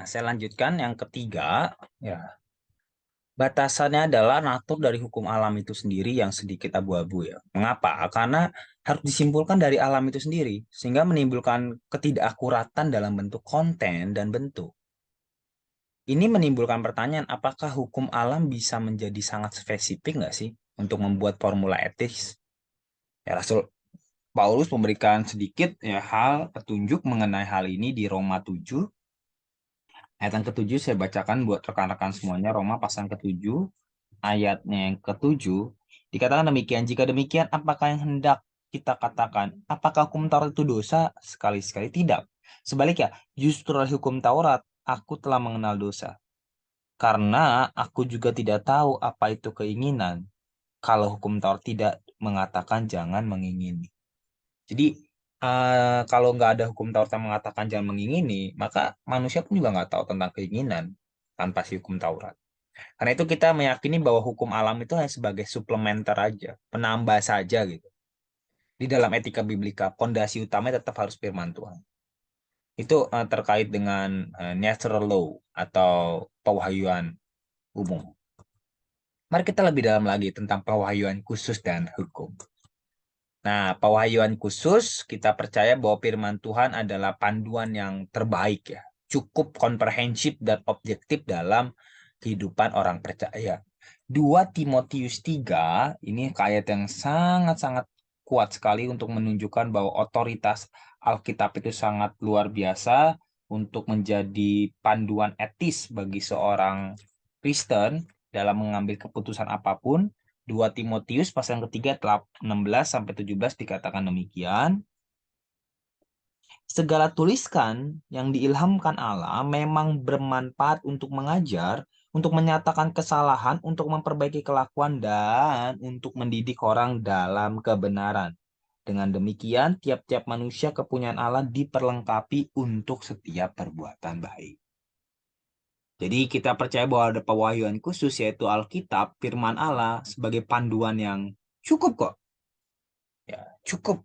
saya lanjutkan yang ketiga. Ya, batasannya adalah natur dari hukum alam itu sendiri yang sedikit abu-abu ya. Mengapa? Karena harus disimpulkan dari alam itu sendiri, sehingga menimbulkan ketidakakuratan dalam bentuk konten dan bentuk. Ini menimbulkan pertanyaan, apakah hukum alam bisa menjadi sangat spesifik nggak sih untuk membuat formula etis? Ya, Rasul Paulus memberikan sedikit ya hal petunjuk mengenai hal ini di Roma 7. Ayat yang ketujuh saya bacakan buat rekan-rekan semuanya. Roma pasal ketujuh, ayatnya yang ketujuh. Dikatakan demikian, jika demikian apakah yang hendak kita katakan? Apakah hukum Taurat itu dosa? Sekali-sekali tidak. Sebaliknya, justru dari hukum Taurat, aku telah mengenal dosa. Karena aku juga tidak tahu apa itu keinginan. Kalau hukum Taurat tidak mengatakan jangan mengingini. Jadi kalau nggak ada hukum Taurat yang mengatakan jangan mengingini, maka manusia pun juga nggak tahu tentang keinginan tanpa si hukum Taurat. Karena itu kita meyakini bahwa hukum alam itu hanya sebagai suplementer aja, penambah saja gitu. Di dalam etika biblika, pondasi utamanya tetap harus firman Tuhan. Itu terkait dengan natural law atau pewahyuan umum. Mari kita lebih dalam lagi tentang pewahyuan khusus dan hukum. Nah, pewahyuan khusus, kita percaya bahwa firman Tuhan adalah panduan yang terbaik ya. Cukup komprehensif dan objektif dalam kehidupan orang percaya. 2 Timotius 3 ini ayat yang sangat-sangat kuat sekali untuk menunjukkan bahwa otoritas Alkitab itu sangat luar biasa untuk menjadi panduan etis bagi seorang Kristen dalam mengambil keputusan apapun. 2 Timotius pasal yang ketiga 16 sampai 17 dikatakan demikian. Segala tuliskan yang diilhamkan Allah memang bermanfaat untuk mengajar, untuk menyatakan kesalahan, untuk memperbaiki kelakuan, dan untuk mendidik orang dalam kebenaran. Dengan demikian, tiap-tiap manusia kepunyaan Allah diperlengkapi untuk setiap perbuatan baik. Jadi kita percaya bahwa ada pewahyuan khusus yaitu Alkitab, firman Allah sebagai panduan yang cukup kok. Ya, cukup.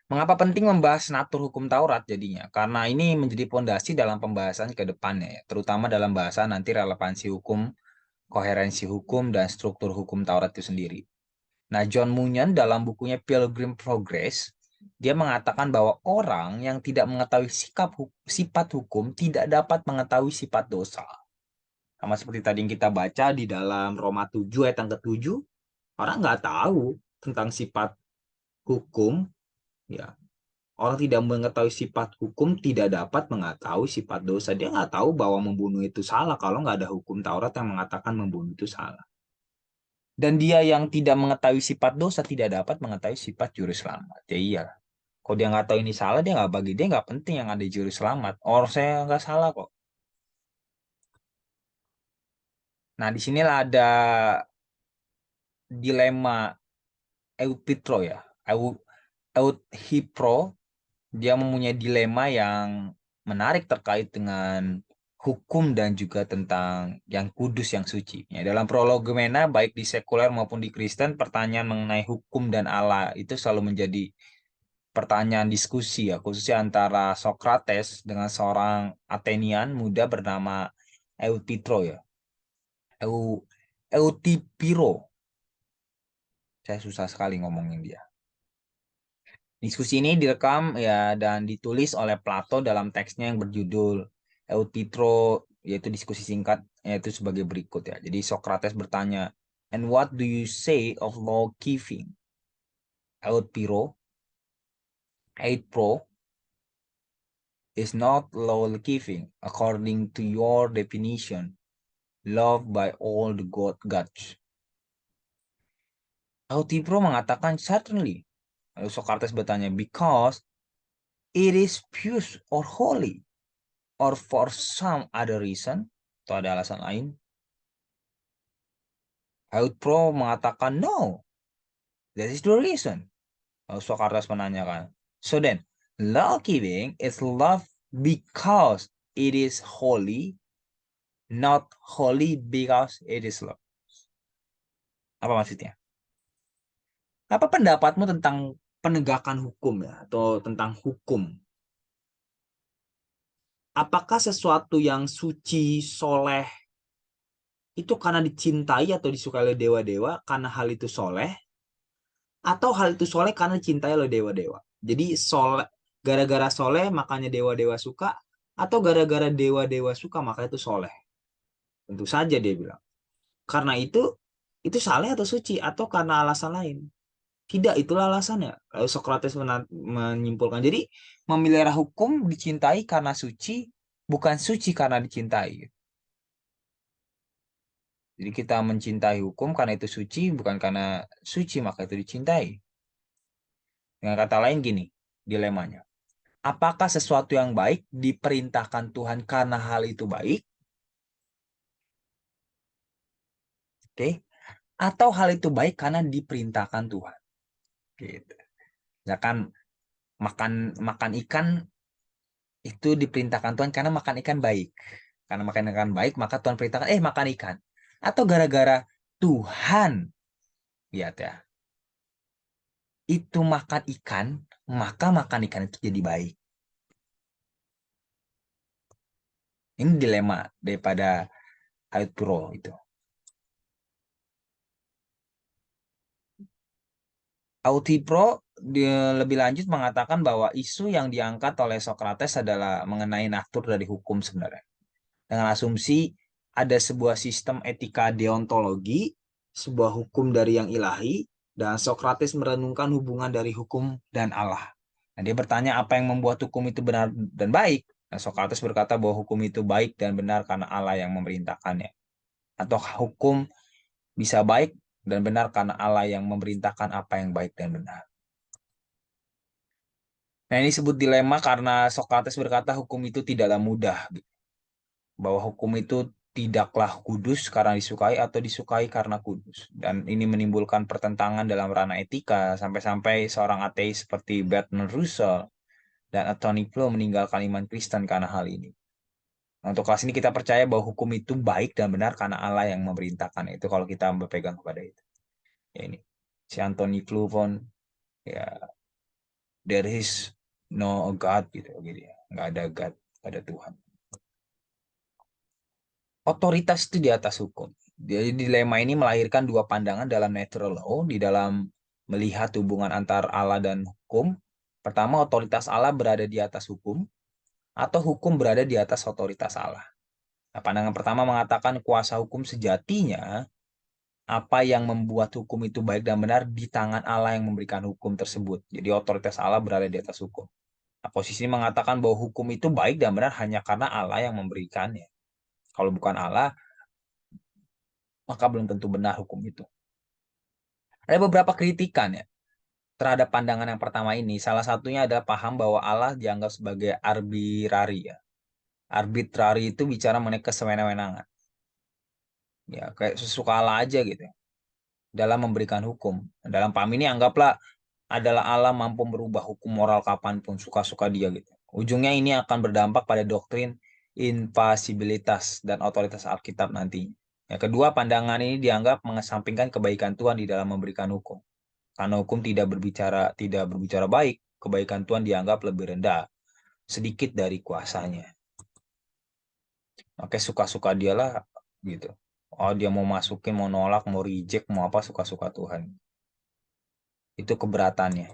Mengapa penting membahas natur hukum Taurat jadinya? Karena ini menjadi pondasi dalam pembahasan ke depannya ya, terutama dalam bahasa nanti relevansi hukum, koherensi hukum, dan struktur hukum Taurat itu sendiri. Nah, John Bunyan dalam bukunya Pilgrim Progress, dia mengatakan bahwa orang yang tidak mengetahui sifat hukum tidak dapat mengetahui sifat dosa. Sama seperti tadi yang kita baca di dalam Roma 7 ayat yang ke-7, orang nggak tahu tentang sifat hukum, ya. Orang tidak mengetahui sifat hukum tidak dapat mengetahui sifat dosa. Dia nggak tahu bahwa membunuh itu salah kalau nggak ada hukum Taurat yang mengatakan membunuh itu salah. Dan dia yang tidak mengetahui sifat dosa tidak dapat mengetahui sifat juru selamat. Ya iya. Kalau dia nggak tahu ini salah, dia nggak bagi dia nggak penting yang ada juru selamat. Orang saya nggak salah kok. Nah, disinilah ada dilema Euthyphro ya. Euthyphro dia mempunyai dilema yang menarik terkait dengan hukum dan juga tentang yang kudus, yang suci. Ya, dalam prolegomena, baik di sekuler maupun di Kristen, pertanyaan mengenai hukum dan Allah itu selalu menjadi pertanyaan diskusi ya, khususnya antara Socrates dengan seorang Athenian muda bernama Euthyphro ya. Euthyphro. Saya susah sekali ngomongin dia. Diskusi ini direkam ya dan ditulis oleh Plato dalam teksnya yang berjudul Euthyphro, yaitu diskusi singkat yaitu sebagai berikut ya. Jadi Socrates bertanya, "And what do you say of law keeping?" Euthyphro is not law keeping according to your definition, loved by all the gods. Euthyphro mengatakan certainly. Lalu Socrates bertanya, because it is pure or holy, or for some other reason, atau ada alasan lain? Euthyphro mengatakan no, that is the reason. Lalu Socrates menanyakan, so then, law keeping is love because it is holy, not holy because it is love. Apa maksudnya? Apa pendapatmu tentang penegakan hukum ya, atau tentang hukum? apakah sesuatu yang suci, soleh, itu karena dicintai atau disukai oleh dewa-dewa karena hal itu soleh, atau hal itu soleh karena dicintai oleh dewa-dewa? Jadi soleh, gara-gara soleh makanya dewa-dewa suka, atau gara-gara dewa-dewa suka maka itu soleh? Tentu saja dia bilang. Karena itu saleh atau suci, atau karena alasan lain? Tidak, itulah alasannya. Lalu Socrates menyimpulkan. Jadi memelihara hukum dicintai karena suci, bukan suci karena dicintai. Jadi kita mencintai hukum karena itu suci, bukan karena suci maka itu dicintai. Dengan kata lain gini, dilemanya. Apakah sesuatu yang baik diperintahkan Tuhan karena hal itu baik? Oke. Atau hal itu baik karena diperintahkan Tuhan? Gitu. Misalkan makan makan ikan itu diperintahkan Tuhan karena makan ikan baik. Karena makan ikan baik, maka Tuhan perintahkan, makan ikan. Atau gara-gara Tuhan, lihat ya, itu makan ikan, maka makan ikan itu jadi baik. Ini dilema daripada Ayat Puro itu. Autipro lebih lanjut mengatakan bahwa isu yang diangkat oleh Socrates adalah mengenai natur dari hukum sebenarnya. Dengan asumsi ada sebuah sistem etika deontologi, sebuah hukum dari yang ilahi, dan Socrates merenungkan hubungan dari hukum dan Allah. Nah, dia bertanya apa yang membuat hukum itu benar dan baik. Nah, Socrates berkata bahwa hukum itu baik dan benar karena Allah yang memerintahkannya. Atau hukum bisa baik dan benar karena Allah yang memerintahkan apa yang baik dan benar. Nah, ini disebut dilema karena Socrates berkata hukum itu tidaklah mudah. Bahwa hukum itu tidaklah kudus karena disukai atau disukai karena kudus. Dan ini menimbulkan pertentangan dalam ranah etika sampai-sampai seorang ateis seperti Bertrand Russell dan Anthony Flew meninggalkan iman Kristen karena hal ini. Nah, untuk kelas ini kita percaya bahwa hukum itu baik dan benar karena Allah yang memerintahkan itu kalau kita berpegang kepada itu. Ya ini. Si Anthony Flew pun ya there is no God gitu ya. Nggak ada God, nggak ada Tuhan. Otoritas itu di atas hukum. Jadi dilema ini melahirkan dua pandangan dalam natural law di dalam melihat hubungan antar Allah dan hukum. Pertama, otoritas Allah berada di atas hukum atau hukum berada di atas otoritas Allah. Nah, pandangan pertama mengatakan kuasa hukum sejatinya apa yang membuat hukum itu baik dan benar di tangan Allah yang memberikan hukum tersebut. Jadi otoritas Allah berada di atas hukum. Nah, posisi ini mengatakan bahwa hukum itu baik dan benar hanya karena Allah yang memberikannya. Kalau bukan Allah, maka belum tentu benar hukum itu. Ada beberapa kritikan ya terhadap pandangan yang pertama ini. Salah satunya adalah paham bahwa Allah dianggap sebagai arbitrari ya. Arbitrari itu bicara mengenai kesewenang-wenangan. Ya, kayak sesuka Allah aja gitu ya, dalam memberikan hukum. Dalam paham ini anggaplah adalah Allah mampu merubah hukum moral kapanpun suka-suka dia gitu. Ujungnya ini akan berdampak pada doktrin impasibilitas dan otoritas Alkitab nantinya. Yang kedua, pandangan ini dianggap mengesampingkan kebaikan Tuhan di dalam memberikan hukum. Karena hukum tidak berbicara baik, kebaikan Tuhan dianggap lebih rendah, sedikit dari kuasanya. Oke, suka-suka dialah gitu. Oh, dia mau masukin, mau nolak, mau reject, mau apa, suka-suka Tuhan. Itu keberatannya.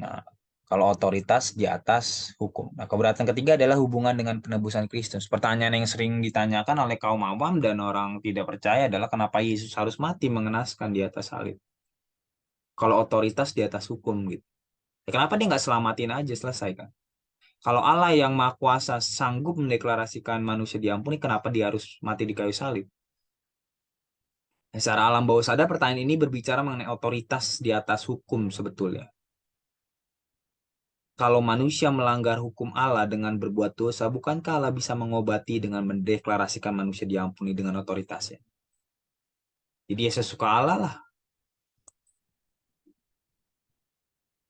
Nah, kalau otoritas di atas hukum. Nah, keberatan ketiga adalah hubungan dengan penebusan Kristus. Pertanyaan yang sering ditanyakan oleh kaum awam dan orang tidak percaya adalah kenapa Yesus harus mati mengenaskan di atas salib. Kalau otoritas di atas hukum gitu. Ya, kenapa dia nggak selamatin aja selesai kan? Kalau Allah yang Maha Kuasa sanggup mendeklarasikan manusia diampuni, kenapa dia harus mati di kayu salib? Secara alam bawah sadar, pertanyaan ini berbicara mengenai otoritas di atas hukum sebetulnya. Kalau manusia melanggar hukum Allah dengan berbuat dosa, bukankah Allah bisa mengobati dengan mendeklarasikan manusia diampuni dengan otoritasnya? Jadi ya sesuka Allah lah.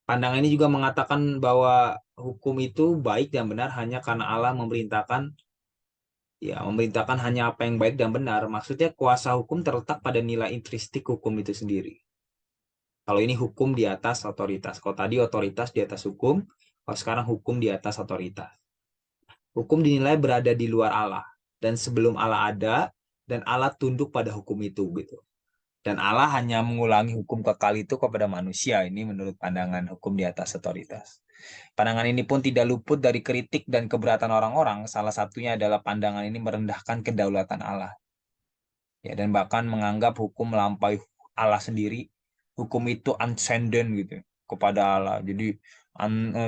Pandangan ini juga mengatakan bahwa hukum itu baik dan benar hanya karena Allah memerintahkan hanya apa yang baik dan benar. Maksudnya kuasa hukum terletak pada nilai intrinsik hukum itu sendiri. Kalau ini hukum di atas otoritas. Kalau tadi otoritas di atas hukum, kalau sekarang hukum di atas otoritas. Hukum dinilai berada di luar Allah. Dan sebelum Allah ada, dan Allah tunduk pada hukum itu gitu. Dan Allah hanya mengulangi hukum kekal itu kepada manusia. Ini menurut pandangan hukum di atas otoritas. Pandangan ini pun tidak luput dari kritik dan keberatan orang-orang. Salah satunya adalah pandangan ini merendahkan kedaulatan Allah. Ya, dan bahkan menganggap hukum melampaui Allah sendiri. Hukum itu transcendent gitu kepada Allah. Jadi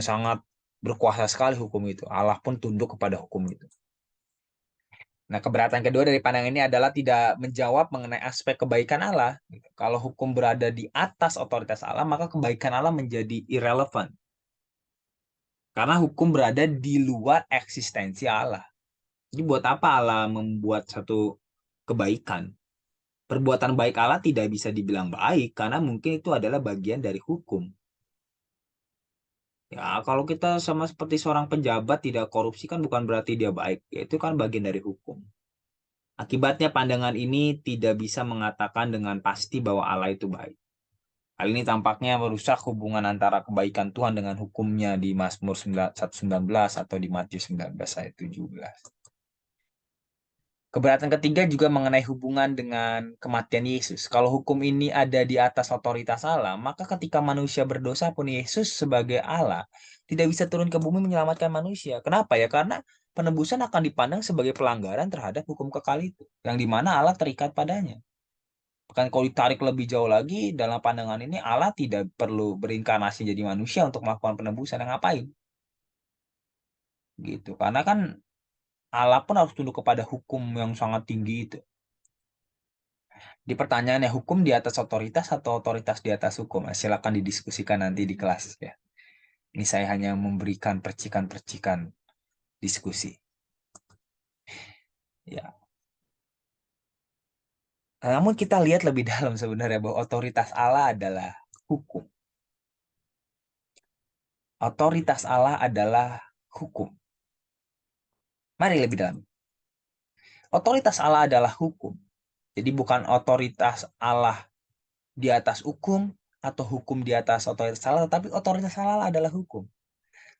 sangat berkuasa sekali hukum itu. Allah pun tunduk kepada hukum itu. Nah, keberatan kedua dari pandangan ini adalah tidak menjawab mengenai aspek kebaikan Allah. Gitu. Kalau hukum berada di atas otoritas Allah, maka kebaikan Allah menjadi irrelevant. Karena hukum berada di luar eksistensi Allah. Jadi buat apa Allah membuat satu kebaikan? Perbuatan baik Allah tidak bisa dibilang baik, karena mungkin itu adalah bagian dari hukum. Ya, kalau kita sama seperti seorang pejabat tidak korupsi kan bukan berarti dia baik. Ya, itu kan bagian dari hukum. Akibatnya pandangan ini tidak bisa mengatakan dengan pasti bahwa Allah itu baik. Hal ini tampaknya merusak hubungan antara kebaikan Tuhan dengan hukumnya di Mazmur 119 atau di Matius 19 ayat 17. Keberatan ketiga juga mengenai hubungan dengan kematian Yesus. Kalau hukum ini ada di atas otoritas Allah, maka ketika manusia berdosa pun Yesus sebagai Allah tidak bisa turun ke bumi menyelamatkan manusia. Kenapa ya? Karena penebusan akan dipandang sebagai pelanggaran terhadap hukum kekal itu, yang dimana Allah terikat padanya. Bahkan kalau ditarik lebih jauh lagi, dalam pandangan ini Allah tidak perlu berinkarnasi jadi manusia untuk melakukan penebusan. Yang ngapain? Gitu. Karena kan Allah pun harus tunduk kepada hukum yang sangat tinggi itu. Di pertanyaannya, hukum di atas otoritas atau otoritas di atas hukum? Nah, silakan didiskusikan nanti di kelas ya. Ini saya hanya memberikan percikan-percikan diskusi. Ya. Namun kita lihat lebih dalam sebenarnya bahwa otoritas Allah adalah hukum. Otoritas Allah adalah hukum. Mari lebih dalam. Otoritas Allah adalah hukum. Jadi bukan otoritas Allah di atas hukum atau hukum di atas otoritas Allah, tapi otoritas Allah adalah hukum.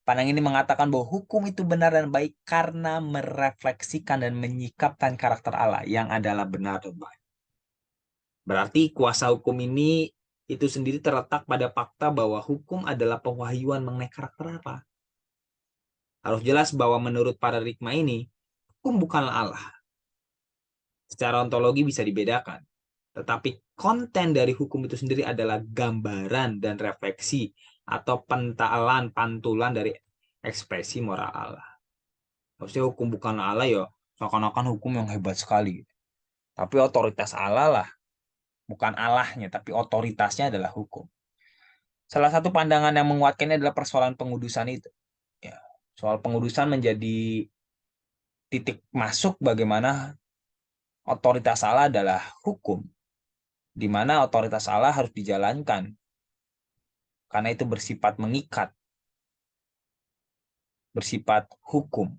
Pandangan ini mengatakan bahwa hukum itu benar dan baik karena merefleksikan dan menyikapkan karakter Allah yang adalah benar dan baik. Berarti kuasa hukum ini itu sendiri terletak pada fakta bahwa hukum adalah pewahyuan mengenai karakter Allah. Harus jelas bahwa menurut paradigma ini, hukum bukanlah Allah. Secara ontologi bisa dibedakan. Tetapi konten dari hukum itu sendiri adalah gambaran dan refleksi atau pentalan, pantulan dari ekspresi moral Allah. Maksudnya hukum bukan Allah ya, seakan-akan hukum yang hebat sekali. Tapi otoritas Allah lah, bukan Allahnya, tapi otoritasnya adalah hukum. Salah satu pandangan yang menguatkannya adalah persoalan pengudusan itu. Ya, soal pengudusan menjadi titik masuk bagaimana otoritas Allah adalah hukum, di mana otoritas Allah harus dijalankan, karena itu bersifat mengikat, bersifat hukum.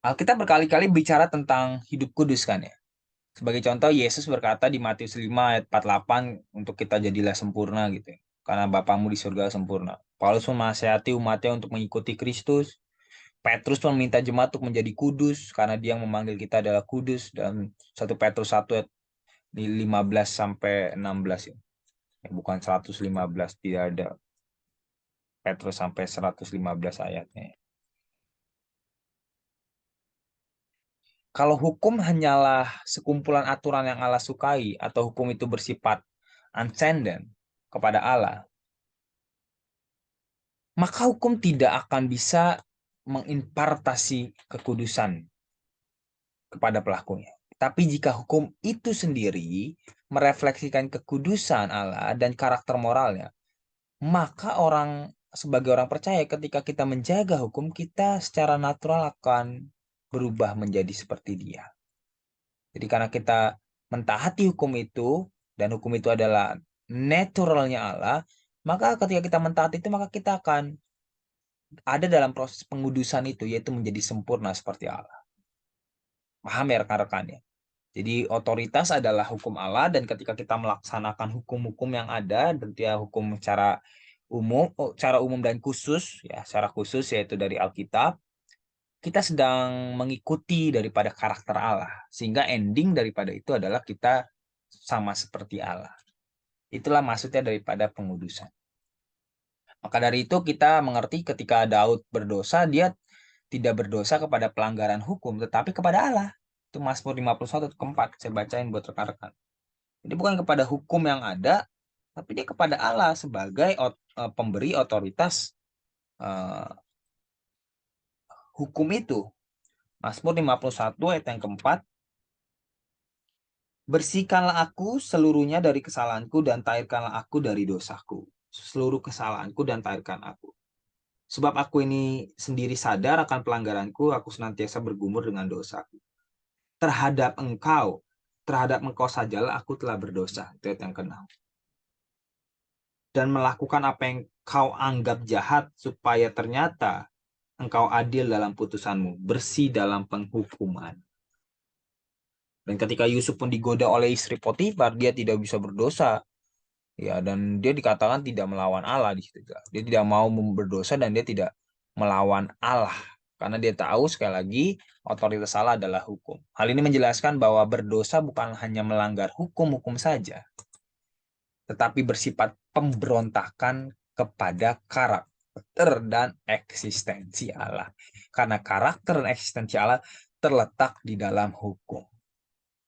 Alkitab berkali-kali bicara tentang hidup kudus kan ya. Sebagai contoh, Yesus berkata di Matius 5 ayat 48, untuk kita jadilah sempurna gitu ya. Karena Bapamu di surga sempurna. Paulus menasihati umatnya untuk mengikuti Kristus. Petrus meminta jemaat untuk menjadi kudus karena dia yang memanggil kita adalah kudus. Dan 1 Petrus 1 ayat 15 sampai 16 ya. Bukan 115, tidak ada Petrus sampai 115 ayatnya. Kalau hukum hanyalah sekumpulan aturan yang Allah sukai atau hukum itu bersifat transcendent kepada Allah, maka hukum tidak akan bisa mengimpartasi kekudusan kepada pelakunya. Tapi jika hukum itu sendiri merefleksikan kekudusan Allah dan karakter moralnya, maka orang sebagai orang percaya ketika kita menjaga hukum, kita secara natural akan berubah menjadi seperti dia. Jadi karena kita mentaati hukum itu, dan hukum itu adalah naturalnya Allah, maka ketika kita mentaati itu, maka kita akan ada dalam proses pengudusan itu, yaitu menjadi sempurna seperti Allah. Paham ya rekan-rekannya? Jadi otoritas adalah hukum Allah, dan ketika kita melaksanakan hukum-hukum yang ada, dan dia hukum secara cara umum dan khusus, ya, secara khusus yaitu dari Alkitab, kita sedang mengikuti daripada karakter Allah, sehingga ending daripada itu adalah kita sama seperti Allah. Itulah maksudnya daripada pengudusan. Maka dari itu kita mengerti ketika Daud berdosa, dia tidak berdosa kepada pelanggaran hukum, tetapi kepada Allah. Itu Mazmur 51 keempat, saya bacain buat rekan-rekan. Jadi bukan kepada hukum yang ada, tapi dia kepada Allah sebagai pemberi otoritas uh, hukum itu. Mazmur 51 ayat yang keempat, bersihkanlah aku seluruhnya dari kesalahanku dan tahirkanlah aku dari dosaku. Seluruh kesalahanku dan tahirkan aku. Sebab aku ini sendiri sadar akan pelanggaranku, aku senantiasa bergumul dengan dosaku. Terhadap engkau sajalah aku telah berdosa. Itu yang keenam. Dan melakukan apa yang kau anggap jahat, supaya ternyata engkau adil dalam putusanmu, bersih dalam penghukuman. Dan ketika Yusuf pun digoda oleh istri Potifar, dia tidak bisa berdosa. Ya, dan dia dikatakan tidak melawan Allah di situ. Dia tidak mau berdosa dan dia tidak melawan Allah. Karena dia tahu sekali lagi otoritas Allah adalah hukum. Hal ini menjelaskan bahwa berdosa bukan hanya melanggar hukum-hukum saja, tetapi bersifat pemberontakan kepada karakter dan eksistensi Allah. Karena karakter dan eksistensi Allah terletak di dalam hukum.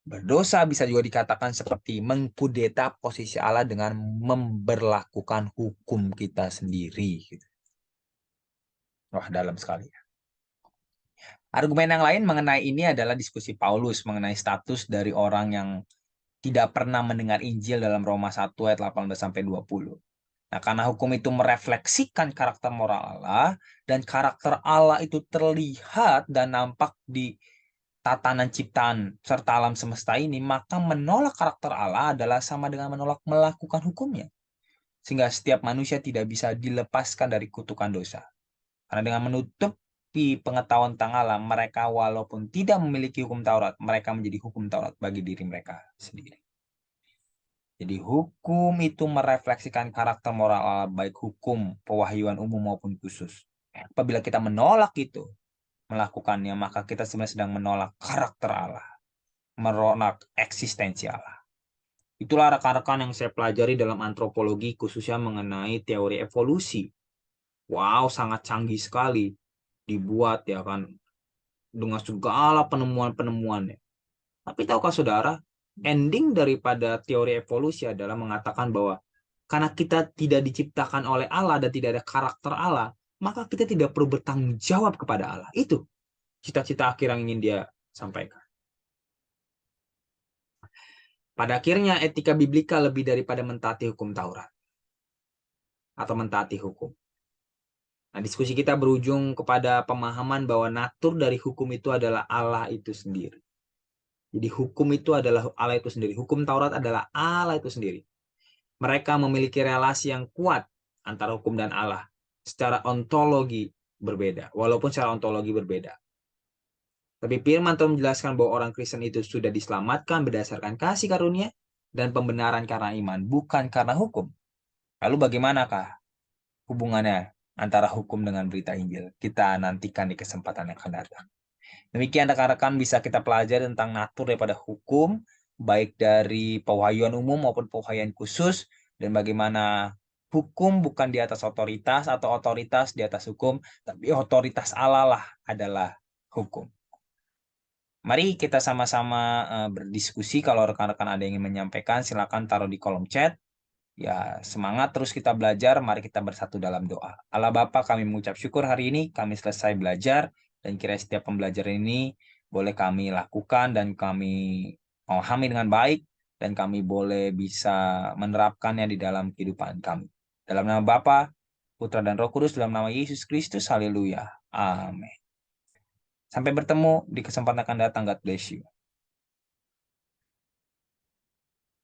Berdosa bisa juga dikatakan seperti mengkudeta posisi Allah dengan memberlakukan hukum kita sendiri. Wah, dalam sekali. Argumen yang lain mengenai ini adalah diskusi Paulus mengenai status dari orang yang tidak pernah mendengar Injil dalam Roma 1 ayat 18-20. Nah, karena hukum itu merefleksikan karakter moral Allah, dan karakter Allah itu terlihat dan nampak di tatanan ciptaan serta alam semesta ini, maka menolak karakter Allah adalah sama dengan menolak melakukan hukumnya. Sehingga setiap manusia tidak bisa dilepaskan dari kutukan dosa. Karena dengan menutupi pengetahuan tentang Allah, mereka walaupun tidak memiliki hukum Taurat, mereka menjadi hukum Taurat bagi diri mereka sendiri. Jadi hukum itu merefleksikan karakter moral Allah, baik hukum, pewahyuan umum maupun khusus. Apabila kita menolak itu, melakukannya, maka kita sebenarnya sedang menolak karakter Allah, menolak eksistensi Allah. Itulah rekan-rekan yang saya pelajari dalam antropologi, khususnya mengenai teori evolusi. Wow, sangat canggih sekali dibuat ya kan, dengan segala penemuan-penemuannya. Tapi tahukah saudara, ending daripada teori evolusi adalah mengatakan bahwa karena kita tidak diciptakan oleh Allah dan tidak ada karakter Allah, maka kita tidak perlu bertanggung jawab kepada Allah. Itu cita-cita akhir yang ingin dia sampaikan. Pada akhirnya etika biblika lebih daripada mentaati hukum Taurat atau mentaati hukum. Nah, diskusi kita berujung kepada pemahaman bahwa natur dari hukum itu adalah Allah itu sendiri. Jadi hukum itu adalah Allah itu sendiri. Hukum Taurat adalah Allah itu sendiri. Mereka memiliki relasi yang kuat antara hukum dan Allah. Secara ontologi berbeda. Walaupun secara ontologi berbeda. Tapi firman Tuhan menjelaskan bahwa orang Kristen itu sudah diselamatkan berdasarkan kasih karunia dan pembenaran karena iman, bukan karena hukum. Lalu bagaimanakah hubungannya antara hukum dengan berita Injil? Kita nantikan di kesempatan yang akan datang. Demikian rekan-rekan bisa kita pelajari tentang natur daripada hukum, baik dari pewahyuan umum maupun pewahyuan khusus, dan bagaimana hukum bukan di atas otoritas atau otoritas di atas hukum, tapi otoritas Allah lah adalah hukum. Mari kita sama-sama berdiskusi. Kalau rekan-rekan ada yang ingin menyampaikan, silakan taruh di kolom chat. Ya, semangat terus kita belajar. Mari kita bersatu dalam doa. Allah Bapa, kami mengucap syukur hari ini. Kami selesai belajar. Dan kira setiap pembelajaran ini boleh kami lakukan dan kami memahami dengan baik. Dan kami boleh bisa menerapkannya di dalam kehidupan kami. Dalam nama Bapa, Putra dan Roh Kudus, dalam nama Yesus Kristus. Haleluya. Amin. Sampai bertemu di kesempatan akan datang. God bless you.